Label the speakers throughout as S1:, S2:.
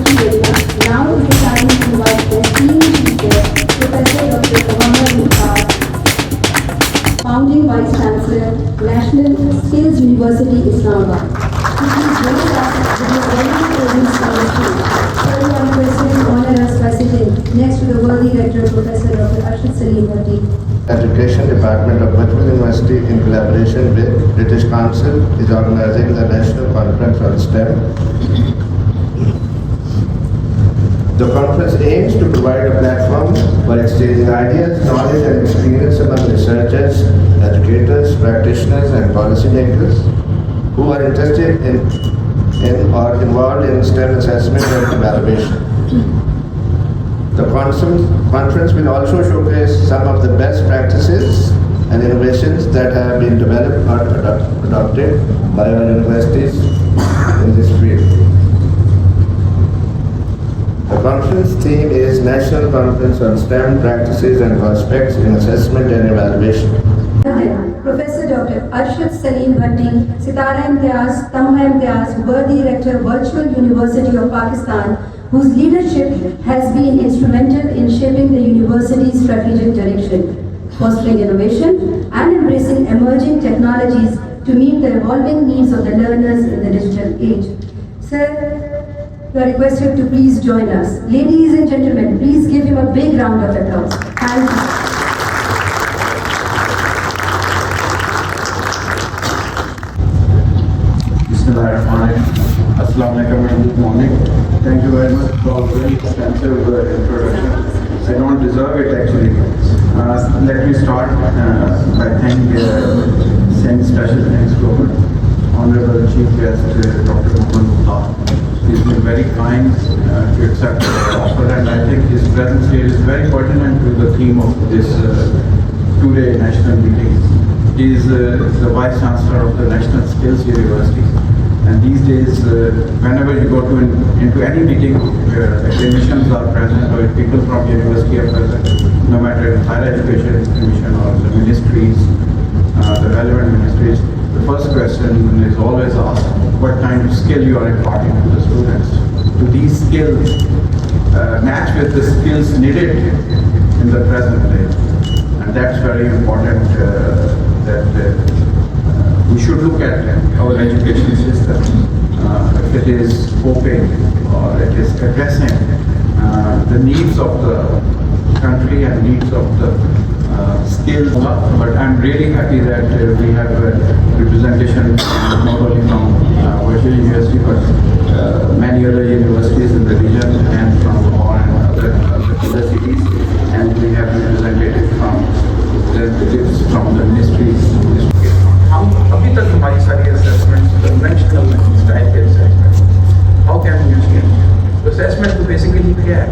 S1: Thank you very much. Now is the time to invite the esteemed speaker, Professor Dr. Muhammad Mukhtar, Founding Vice Chancellor, National Skills University, Islamabad. Please join us with your very presence on the stage. Sir, you are requested to honor us by sitting next to the worthy rector, Professor Dr. Arshad Salim Bhatti.
S2: Education Department of Bhatti University, in collaboration with British Council, is organizing the National Conference on STEM. The conference aims to provide a platform for exchanging ideas, knowledge and experience among researchers, educators, practitioners and policymakers who are interested in or involved in STEM assessment and evaluation. The conference will also showcase some of the best practices and innovations that have been developed or adopted by our universities in this field. The conference theme is National Conference on STEM Practices and Prospects in Assessment and Evaluation.
S1: Professor Dr. Arshad Salim Bhatti, Sitara Imtiaz, Tamha Imtiaz, worthy rector, Virtual University of Pakistan, whose leadership has been instrumental in shaping the university's strategic direction, fostering innovation and embracing emerging technologies to meet the evolving needs of the learners in the digital age. Sir, you are requested to please join us. Ladies and gentlemen, please give him a big round of applause. Thank you.
S3: Assalamu alaikum and good morning. Thank you very much for a very extensive introduction. I don't deserve it actually. Let me start by saying special thanks to our Honorable Chief Guest, Dr. Muhammad Mukhtar. He's been very kind to accept the offer, and I think his presence here is very pertinent to the theme of this two-day national meeting. He is the Vice Chancellor of the National Skills University. And these days, whenever you go into any meeting where academicians are present or people from university are present, no matter higher education commission or the ministries, the relevant ministries, the first question is always asked, what kind of skill you are imparting to the students? Do these skills match with the skills needed in the present day? And that's very important that we should look at our education system, if it is coping or it is addressing the needs of the country and needs of the skills. But I'm really happy that we have representation not only from Virtual University but many other universities in the region and from Lahore and other cities, and we have representatives from the ministries.
S4: हम अभी तक हमारी सारी assessments conventional style के assessment how can we use it assessment तो basically क्या है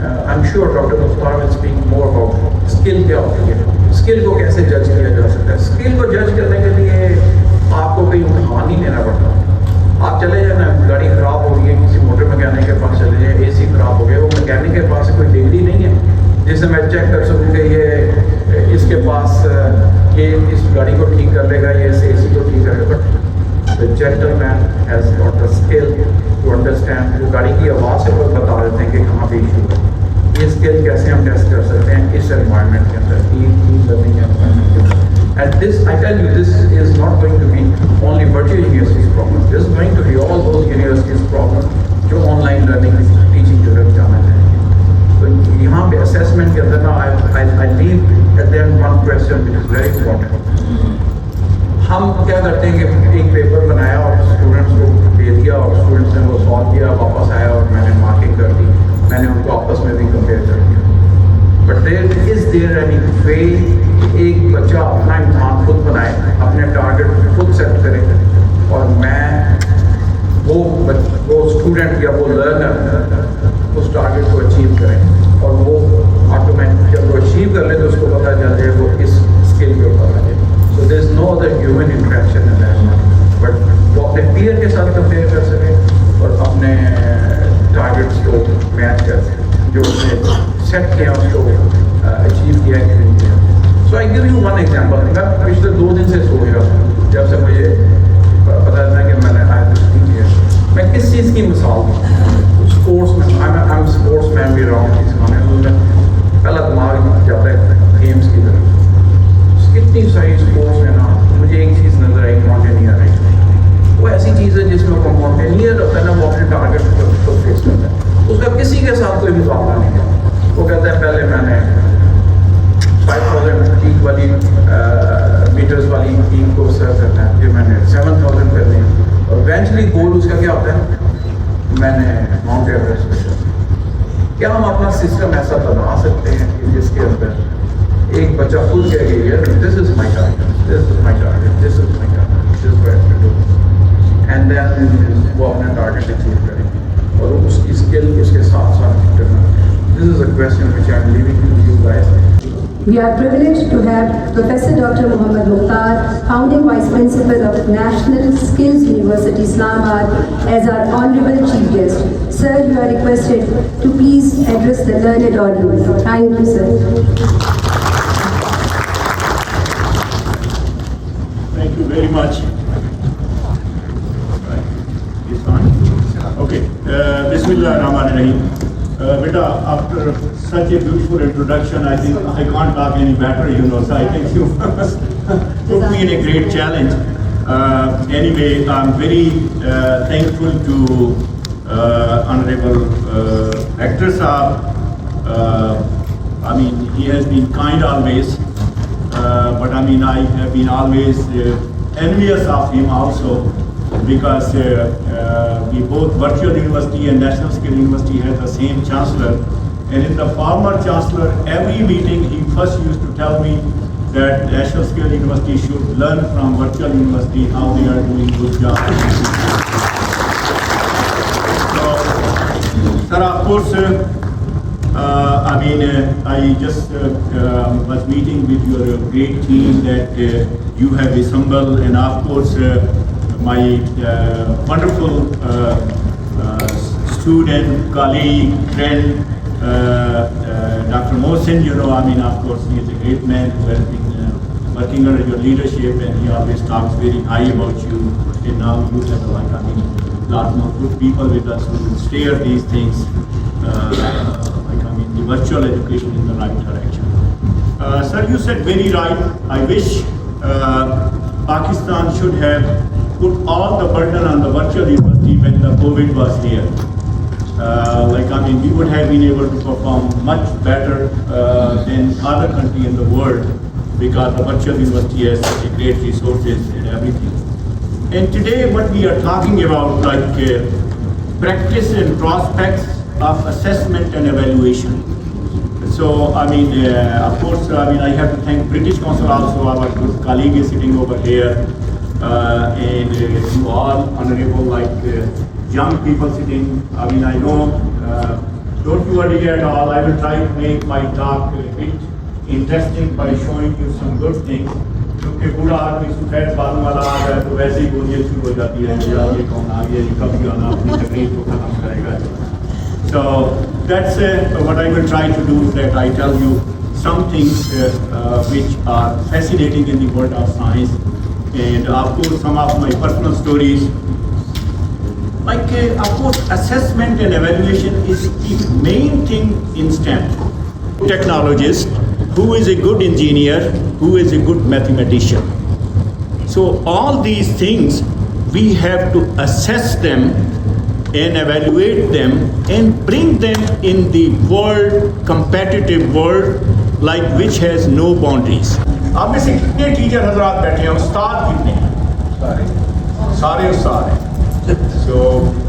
S4: I am sure doctor Mukhtar will speak more about skill क्या होती है स्किल को कैसे जज किया जा सकता है स्किल को जज करने के लिए आपको कोई इम्तहान नहीं लेना पड़ता आप चले जाना गाड़ी ख़राब हो गई है किसी मोटर मैकेनिक के पास चले जाए AC ख़राब हो गया वो मैकेनिक के पास कोई डिग्री नहीं है जिससे मैं चेक कर सकूँ कि ये इसके पास ये इस गाड़ी को ठीक कर लेगा ये AC को ठीक करेगा but the gentleman has got the skill to understand वो गाड़ी की आवाज़ से वो बता देते हैं कि कहाँ पे इशू है ये स्किल कैसे हम टेस्ट कर सकते हैं इस एनवायरनमेंट के अंदर लर्निंग एनवायरनमेंट के अंदर and this I tell you this is not going to be only virtual universities problem this is going to be all those universities problem जो ऑनलाइन लर्निंग टीचिंग की तरफ जाना चाहिए तो यहाँ पे असेसमेंट के अंदर ना I leave at the end one question which is very important हम क्या करते हैं कि एक पेपर बनाया और स्टूडेंट्स को दे दिया और स्टूडेंट्स ने वो सॉल्व किया वापस आया और मैंने मार्किंग कर दी मैंने उनको आपस में भी कंपेयर कर दिया बट देयर एनी वे एक बच्चा अपना इम्तहान खुद बनाए अपने टारगेट खुद सेट करे और मैं वो स्टूडेंट या वो लर्नर उस टारगेट को अचीव करें और वो ऑटोमेटिक जब वो अचीव कर ले तो उसको पता चल जाए वो इस स्किल के ऊपर आ जाए so there is no other human interaction in that but वो अपने पीयर के साथ कंपेयर कर सके और अपने टारगेट्स को मैच कर सके जो उसने सेट किया उसको अचीव किया कि नहीं किया so I give you one example मैं पिछले 2 दिन से सोच रहा हूँ जब से मुझे पता चला कि मैंने आज किया मैं किस चीज़ की मिसाल दूँ स्पोर्ट्स उसके साथ कोई मुकाबला नहीं है। वो कहता है पहले मैंने 5000 पीक वाली मीटर्स वाली टीम को सर्व करना है, फिर मैंने 7000 करने हैं, और इवेंचुअली गोल उसका क्या होता है, मैंने माउंट एवरेस्ट पे चढ़ना। क्या हम अपना सिस्टम ऐसा बना सकते हैं कि जिसके अंदर एक बच्चा खुद कह गई है this is my target, this is my target, this is my target, this is what to do, and then वो अपना टारगेट अचीव करेंगे और उसकी स्किल उसके साथ साथ करना। This is a question which I am leaving to you guys.
S1: We are privileged to have Professor Dr. Muhammad Mukhtar, Founding Vice Principal of National Skills University, Islamabad, as our Honorable Chief Guest. Sir, you are requested to please address the learned audience. Thank you, sir.
S5: Thank you very much. It's on? Okay. Bismillah ar-Rahman ar-Rahim. Beta, after such a beautiful introduction, I think I can't talk any better, you know, so I think you put me in a great challenge. Anyway, I'm very thankful to Honorable Actor Saab. I mean, he has been kind always, but I mean, I have been always envious of him also, because we both Virtual University and National Skill University had the same chancellor, and in the former chancellor, every meeting he first used to tell me that National Skill University should learn from Virtual University how they are doing good job. So, sir, of course, I mean, I just was meeting with your great team that you have assembled, and of course, my wonderful student, colleague, friend, Dr. Mohsin, you know, I mean, of course, he is a great man who has been working under your leadership, and he always talks very high about you. And now you have, like, I mean, lot more good people with us who will steer these things, like, I mean, the virtual education in the right direction. Sir, you said very right. I wish Pakistan should have put all the burden on the virtual university when the COVID was here. Like, I mean, we would have been able to perform much better than other country in the world, because the virtual university has such a great resources and everything. And today what we are talking about, like practice and prospects of assessment and evaluation. So, I mean, of course, I mean, I have to thank British Council also. Our good colleague is sitting over here. And you all honorable, like young people sitting. I mean, I know, don't you worry at all. I will try to make my talk a bit interesting by showing you some good things. क्योंकि बूढ़ा आदमी सफेद बालों वाला आ जाए तो वैसे ही बोलिए शुरू हो जाती है, ये कौन आ गया, ये कब आना अपनी तकलीफ को खत्म करेगा. So that's what I will try to do, that I tell you some things which are fascinating in the world of science. And of course, some of my personal stories. Like, of course, assessment and evaluation is the main thing in STEM. Technologist, who is a good engineer, who is a good mathematician. So all these things, we have to assess them and evaluate them and bring them in the world, competitive world, like which has no boundaries. आप में से कितने teacher हजरात बैठे हैं, उस्ताद कितने हैं? सारे उस्ताद हैं. So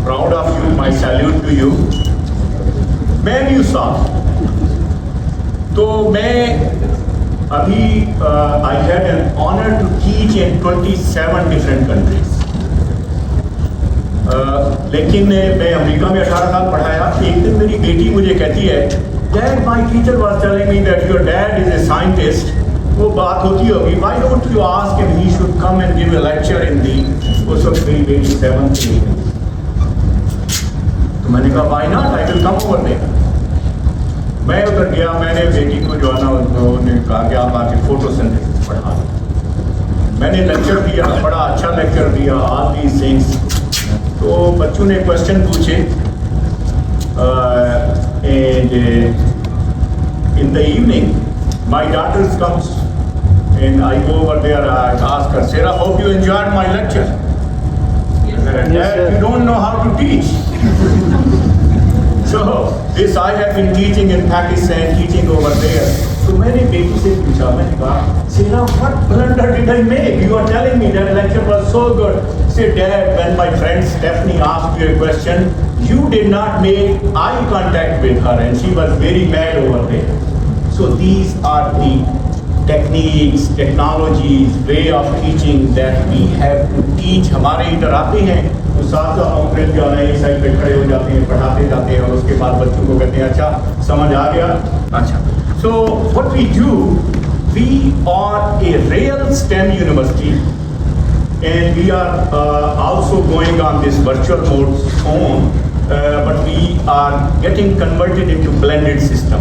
S5: proud of you, my salute to you. मैं भी उस्ताद. तो मैं अभी I had an honor to teach in 27 different countries. लेकिन मैं अमेरिका में 18 साल पढ़ाया. एक दिन मेरी बेटी मुझे कहती है, Dad, my teacher was telling me that your dad is a scientist. वो बात होती होगी, why don't you ask him he should come and give a lecture in the, उस वक्त मेरी बेटी 7th में. तो मैंने कहा why not, I will come over there. मैं उधर गया, मैंने बेटी को जो है ना, उन्होंने कहा कि आप आके फोटोसिंथेसिस पढ़ा. मैंने लेक्चर दिया, बड़ा अच्छा लेक्चर दिया, all these things. तो बच्चों ने क्वेश्चन पूछे, and in the evening my daughter comes and I go over there, I ask her, Sarah, hope you enjoyed my lecture. Yes, Dad, you don't know how to teach. So This I have been teaching in Pakistan, teaching over there. So मैंने बेटी से पूछा, मैंने कहा, Sina, what blunder did I make? You are telling me that lecture was so good. Say, Dad, when my friend Stephanie asked you a question, you did not make eye contact with her, and she was very mad over there. So these are the techniques, technologies, way of teaching that we have to teach. हमारे इधर आते हैं तो साथ operate जो है एक side पे खड़े हो जाते हैं, पढ़ाते जाते हैं और उसके बाद बच्चों को कहते हैं अच्छा समझ आ गया अच्छा. So what we do, we are a real STEM university and we are also going on this virtual mode soon, but we are getting converted into blended system.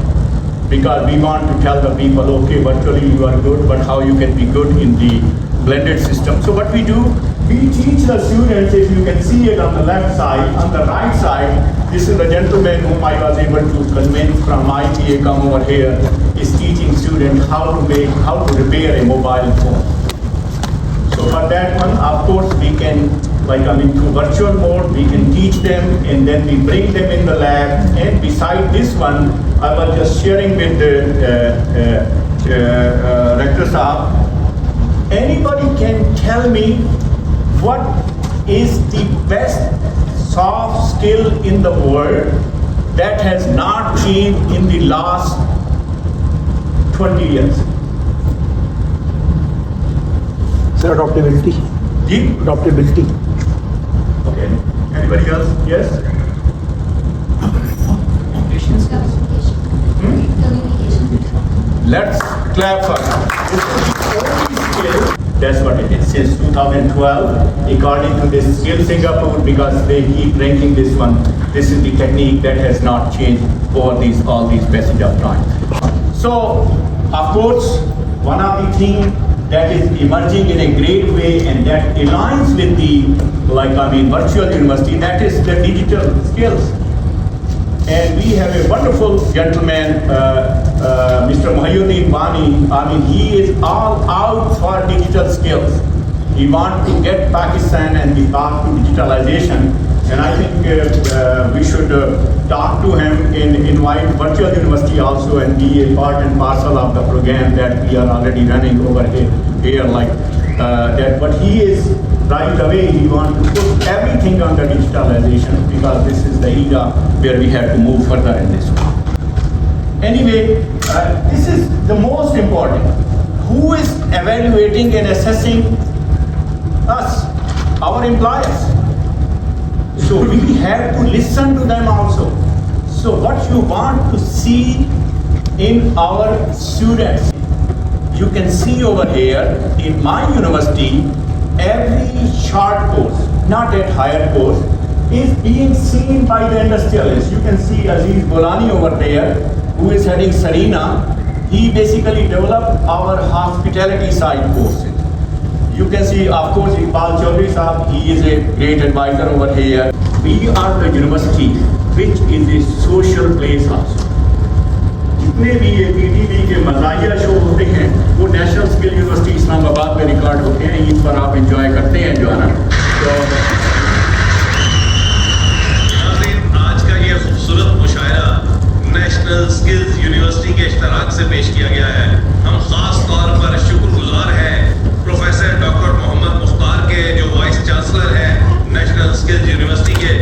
S5: Because we want to tell the people, okay, virtually you are good, but how you can be good in the blended system. So what we do, we teach the students, if you can see it on the left side, on the right side, this is the gentleman whom I was able to convince from ITA come over here, is teaching students how to repair a mobile phone. So for that one, of course, we can, through virtual mode, we can teach them and then we bring them in the lab. And beside this one, I was just sharing with the Rector Saab, anybody can tell me what is the best soft skill in the world that has not changed in the last 20 years?
S6: Sir, adaptability.
S5: Deep?
S6: Adaptability.
S5: Okay. Anybody else? Yes? Let's clap for her. This is the only skill. That's what it is. Since 2012, according to this Skill Singapore, because they keep ranking this one, this is the technique that has not changed over all these passage of time. So, of course, one of the things that is emerging in a great way and that aligns with the, virtual university, that is the digital skills. And we have a wonderful gentleman, Mr. Muhyiddin Bani. He is all out for digital skills. He wants to get Pakistan and the path to digitalization. And I think we should talk to him and invite virtual university also and be a part and parcel of the program that we are already running over here that. But he is right away, he wants to put everything on the digitalization because this is the era where we have to move further in this one. Anyway, this is the most important. Who is evaluating and assessing us, our employers? So we have to listen to them also. So what you want to see in our students, you can see over here in my university, every short course, not at higher course, is being seen by the industrialists. You can see Aziz Bolani over there, who is heading Sarina. He basically developed our hospitality side courses. You can see, of course, Iqbal Chaudhry Sahab, he is a great advisor over here. We are the university, which is a social place also. जितने भी ये PTV के मज़ाहिया show होते हैं, वो national skill university Islamabad में record होते हैं, इन पर आप इंजॉय करते हैं जो है ना. तो
S7: आज का ये खूबसूरत मुशायरा नेशनल स्किल्स यूनिवर्सिटी के इश्तराक से पेश किया गया है. हम खास तौर पर शुक्रगुजार हैं प्रोफेसर डॉक्टर मोहम्मद मुख्तार के, जो वाइस चांसलर हैं नेशनल स्किल्स यूनिवर्सिटी के.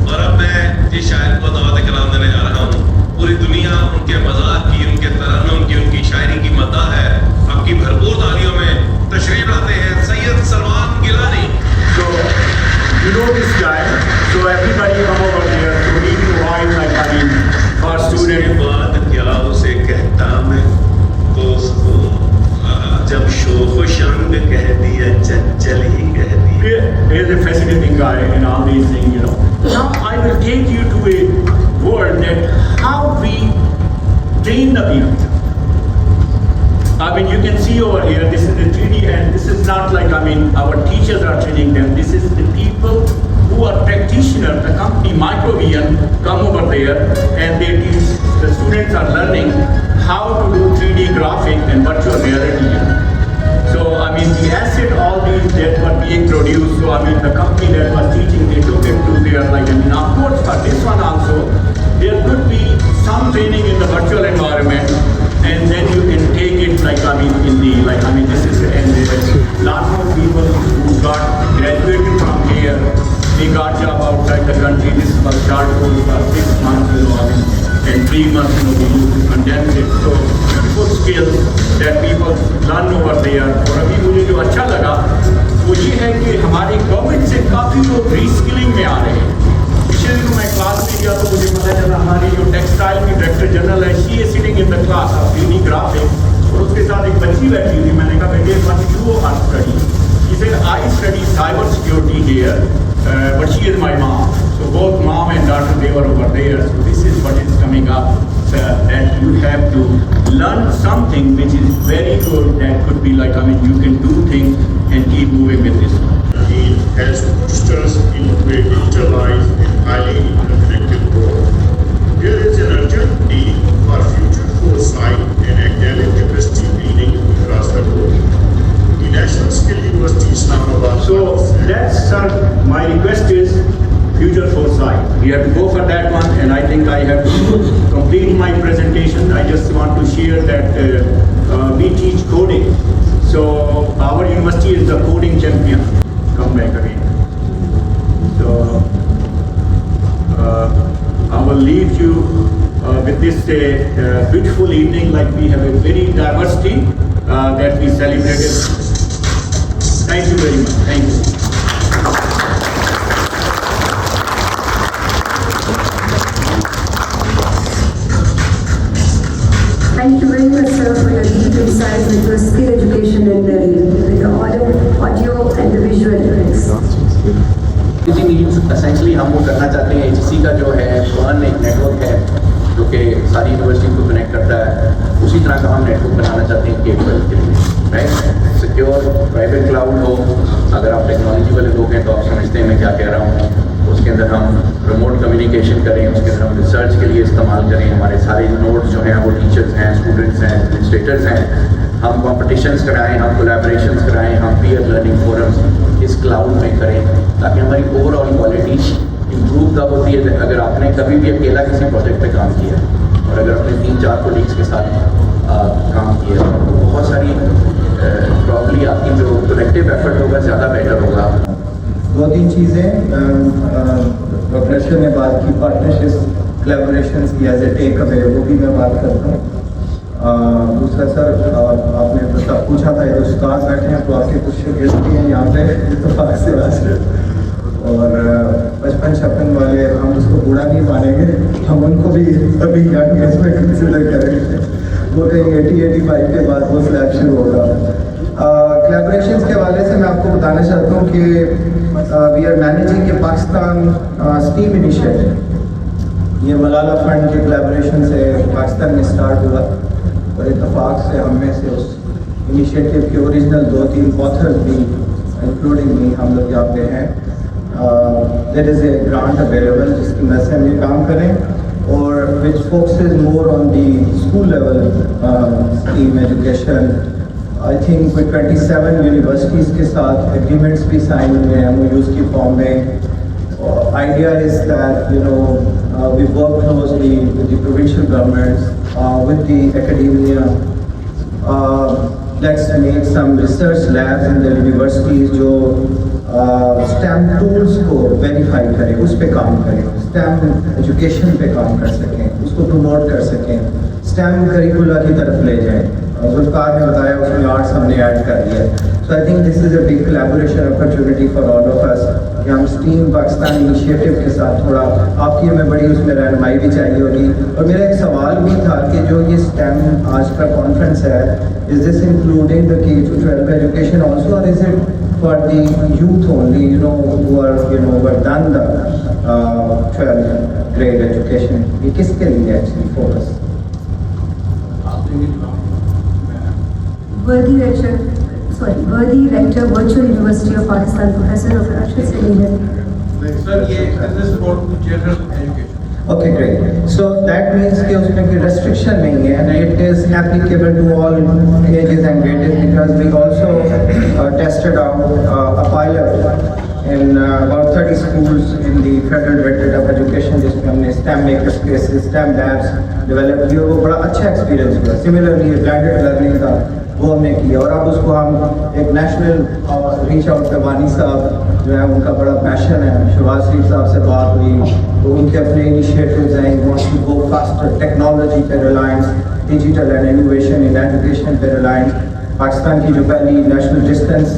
S7: और अब मैं जिस शायर को दावत कलाम देने जा रहा हूँ, पूरी दुनिया उनके मज़ाक की, उनके तरन्नुम की, उनकी शायरी की मद्दाह है. आपकी भरपूर तालियों में तशरीफ लाते हैं Syed Salman Gilani.
S5: So, you know this guy, so everybody come over here to meet you while for student.
S7: बात क्या उसे कहता मैं दोस्तों, जब शोख शंग कह दिया चंचल ही कह दिया.
S5: He is a fascinating guy in all these things, you know. Now I will take you to a world that how we train the people. You can see over here, this is the 3D and this is not our teachers are training them. This is the people who are practitioners. The company Microvision come over there and they teach, the students are learning how to do 3D graphic and virtual reality. So, the asset, all these that were being produced, so the company that was teaching, they took it to their, of course, for this one also, they are 3 months, we used to condense it. So good skills that people learn over there. और अभी मुझे जो अच्छा लगा वो ये है कि हमारी गवर्नमेंट से काफ़ी लोग रीस्किलिंग में आ रहे हैं। पिछले दिनों मैं क्लास में गया तो मुझे पता चला हमारी जो टेक्सटाइल की डायरेक्टर जनरल है, she is sitting in the class of uni graphic, और उसके साथ एक बच्ची बैठी हुई। मैंने कहा बेटे what you are study? She said, I study cyber security here, but she is my mom. So both mom and daughter, they were over there. So this is what is coming up, that you have to learn something which is very good, that could be like, you can do things and keep moving with this.
S8: It has pushed us into a digitalized and highly interconnected world. There is an urgent need for future foresight and academic capacity building across the globe. The National Skill University Islamabad.
S5: So that's, sir, my request is future foresight. We have to go for that one, and I think I have to complete my presentation. I just want to share that we teach coding. So our university is the coding champion. Come back again. So I will leave you with this beautiful evening. Like we have a very diversity that we celebrated. Thank you very much. Thank you.
S1: Thank you very much, sir, for your deep insights into the skill education and the audio and the visual effects.
S4: Essentially हम वो करना चाहते हैं, HEC का जो है one एक network है जो कि सारी यूनिवर्सिटी को कनेक्ट करता है, उसी तरह का हम नेटवर्क बनाना चाहते हैं K-12 के लिए, राइट? सिक्योर प्राइवेट क्लाउड हो। अगर आप टेक्नोलॉजी वाले लोग हैं तो आप समझते हैं मैं क्या कह रहा हूँ। उसके अंदर हम रिमोट कम्युनिकेशन करें, उसके अंदर हम रिसर्च के लिए इस्तेमाल करें। हमारे सारे नोट्स जो हैं वो टीचर्स हैं, स्टूडेंट्स हैं, एडमिनिस्ट्रेटर्स हैं। हम कॉम्पिटिशन्स कराएं, हम कोलैबोरेशंस कराएं, हम पीयर लर्निंग फोरम्स इस क्लाउड में करें, ताकि हमारी ओवरऑल क्वालिटी इम्प्रूव तब होती है अगर आपने कभी भी अकेला किसी प्रोजेक्ट पे काम किया और अगर आपने 3-4 कोलीग्स के साथ काम किया तो बहुत सारी प्रॉब्ली आपकी जो कलेक्टिव एफर्ट होगा ज़्यादा बेटर होगा।
S3: 2-3 चीज़ें डॉक्टर अरशद ने बात की, पार्टनरशिप कोलैबोरेशंस की एज ए टेक अवे, वो भी मैं बात करता हूँ। दूसरा सर आपने तो पूछा था ये उस्ताद बैठे हैं तो आपके कुछ गेस्ट भी हैं यहाँ पे इत्तेफाक से आज, और 55-56 वाले हम उसको बूढ़ा नहीं मानेंगे, हम उनको भी अभी यंग एज में कंसिडर करेंगे। वो कहीं 80-85 के बाद वो स्लैब शुरू होगा। कोलैबोरेशंस के हवाले से मैं आपको बताना चाहता हूँ कि we are managing a Pakistan steam initiative. ये मलाला फंड के कोलैबोरेशन से पाकिस्तान में स्टार्ट हुआ और इत्तेफाक से हम में से उस इनिशिएटिव के ओरिजिनल 2-3 ऑथर्स भी इंक्लूडिंग मी हम लोग यहाँ पे हैं। There is a grant available जिसकी मदद से हम ये काम करें और which focuses more on the school level steam education. I think with 27 universities के साथ एग्रीमेंट्स भी साइन हुए हैं MOUs की फॉर्म में। Idea is that we work closely with the provincial governments, with the academia. Let's make some research labs in the universities जो STEM tools को verify करें, उस पे काम करें, STEM education पे काम कर सकें, उसको promote कर सकें, STEM curricula की तरफ ले जाएं। जुल्फकार ने बताया उसमें आर्ट्स हमने ऐड कर दिया। So I think this is a big collaboration opportunity for all of us कि हम स्टीम पाकिस्तान इनिशिएटिव के साथ थोड़ा आपकी हमें बड़ी उसमें रहनुमाई भी चाहिए होगी। और मेरा एक सवाल भी था कि जो ये STEM आज का कॉन्फ्रेंस है, is this including the K-12 education also और is it for the youth only who are done the 12th grade education? ये किसके लिए actually focus?
S1: Worthy Rector, Virtual University of Pakistan, Professor Dr. Arshad Salim.
S4: Sir ये this is for general education.
S3: Okay, great. So that means कि उसमें कोई restriction नहीं है and it is applicable to all ages and grades because we also tested out a pilot in about 30 schools in the Federal Directorate of Education जिसमें हमने STEM makerspaces, STEM labs develop किए। वो बड़ा अच्छा experience हुआ। Similarly, blended learning का वो हमने किया और अब उसको हम एक नेशनल रीच आउट पे वानी साहब जो है उनका बड़ा पैशन है, शहबाज शरीफ साहब से बात हुई तो उनके अपने इनिशिएटिव्स हैं, wants to go faster technology पे reliance, digital and innovation in education पे reliance, पाकिस्तान की जो पहली नेशनल डिस्टेंस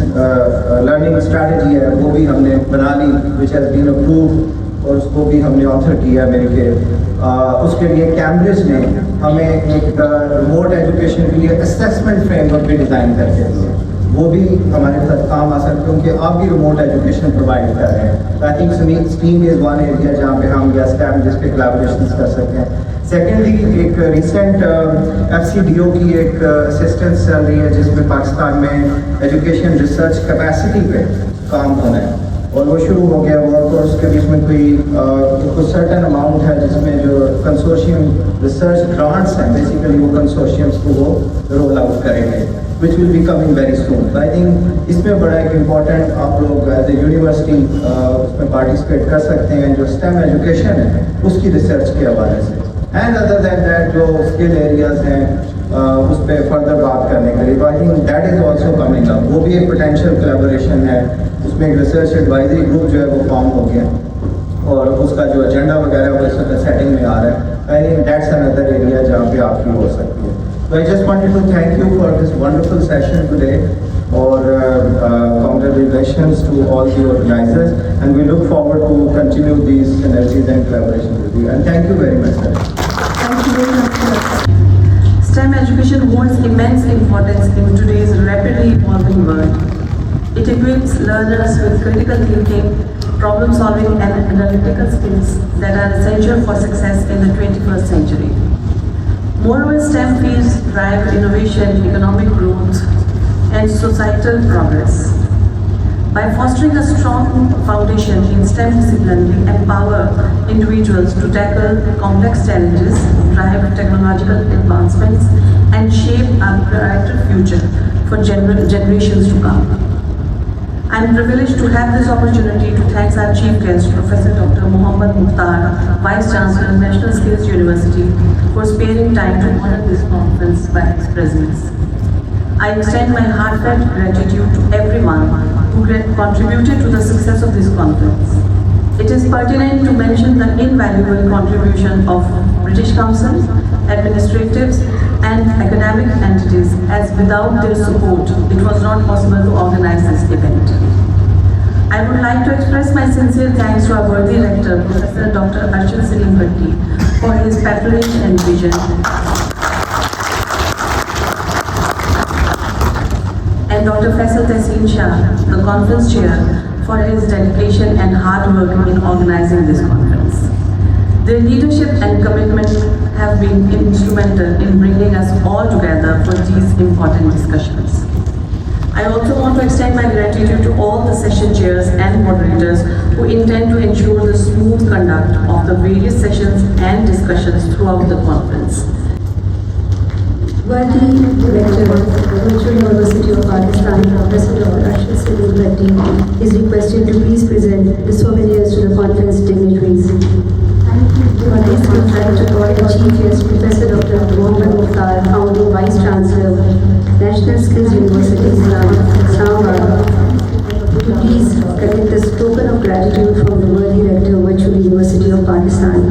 S3: लर्निंग स्ट्रैटेजी है वो भी हमने बना ली, which has been approved, और उसको भी हमने ऑथर किया है मेरे के। उसके लिए कैम्ब्रिज ने हमें एक रिमोट एजुकेशन के लिए असेसमेंट फ्रेमवर्क भी डिज़ाइन करके दिया, वो भी हमारे साथ काम आ सकते हैं, क्योंकि आप भी रिमोट एजुकेशन प्रोवाइड कर रहे हैं। I think steam is one area जहाँ पे हम या स्टैम जिस पे कोलैबोरेशंस कर सकते हैं। सेकेंडली, एक रिसेंट FCDO की एक असिस्टेंस चल रही है जिसमें पाकिस्तान में एजुकेशन रिसर्च कैपेसिटी पे काम होना है, और वो शुरू हो गया वर्क, और उसके बीच में कोई सर्टन अमाउंट है जिसमें जो कंसोर्शियम रिसर्च ग्रांट्स हैं, बेसिकली वो कंसोर्शियम्स को वो रोल आउट करेंगे, which will be coming very soon. So I think इसमें बड़ा एक इम्पॉर्टेंट आप लोग एज ए यूनिवर्सिटी उसमें पार्टिसिपेट कर सकते हैं, जो स्टेम एजुकेशन है उसकी रिसर्च के हवाले से, एंड अदर दैन दैट जो स्किल एरियाज हैं उस पर फर्दर बात करने के लिए। I think that is also coming up, वो भी एक पोटेंशियल कोलैबोरेशन है, उसमें एक रिसर्च एडवाइजरी ग्रुप जो है वो फॉर्म हो गया, और उसका जो एजेंडा वगैरह वो इस सेटिंग में आ रहा है। I think that's another area जहाँ पे आपकी हो सकती है। So I just wanted to thank you for this wonderful session today, or congratulations to all the organizers, and we look forward to continue these synergies and collaboration with you, and thank you very much, sir.
S1: Thank you very much, sir.
S9: STEM education holds immense importance in today's rapidly evolving world. It equips learners with critical thinking, problem solving and analytical skills that are essential for success in the 21st century. Moreover, STEM fields drive innovation, economic growth, and societal progress. By fostering a strong foundation in STEM discipline, we empower individuals to tackle complex challenges, drive technological advancements, and shape a brighter future for generations to come. I am privileged to have this opportunity to thank our chief guest, Professor Dr. Mohammad Mukhtar, Vice Chancellor, National Skills University, for sparing time to honor this conference by his presence. I extend my heartfelt gratitude to everyone who contributed to the success of this conference. It is pertinent to mention the invaluable contribution of British Council, administratives, and academic entities, as without their support, it was not possible to organize this event. I would like to express my sincere thanks to our worthy rector, Professor Dr. Arshad Salim Bhatti, for his patronage and vision, and Dr. Faisal Tehseen Shah, the conference chair, for his dedication and hard work in organizing this conference. Their leadership and commitment have been instrumental in bringing us all together for these important discussions. I also want to extend my gratitude to all the session chairs and moderators who intend to ensure the smooth conduct of the various sessions and discussions throughout the conference.
S1: Worthy Director of the Virtual University of Pakistan, Professor Dr. Arshad Salim Bhatti, is requested to please present the souvenirs to the conference dignitaries. For this, we would like to call the Chief Guest, Professor Dr. Mohammad Mukhtar, Founding Vice Chancellor, National Skills University,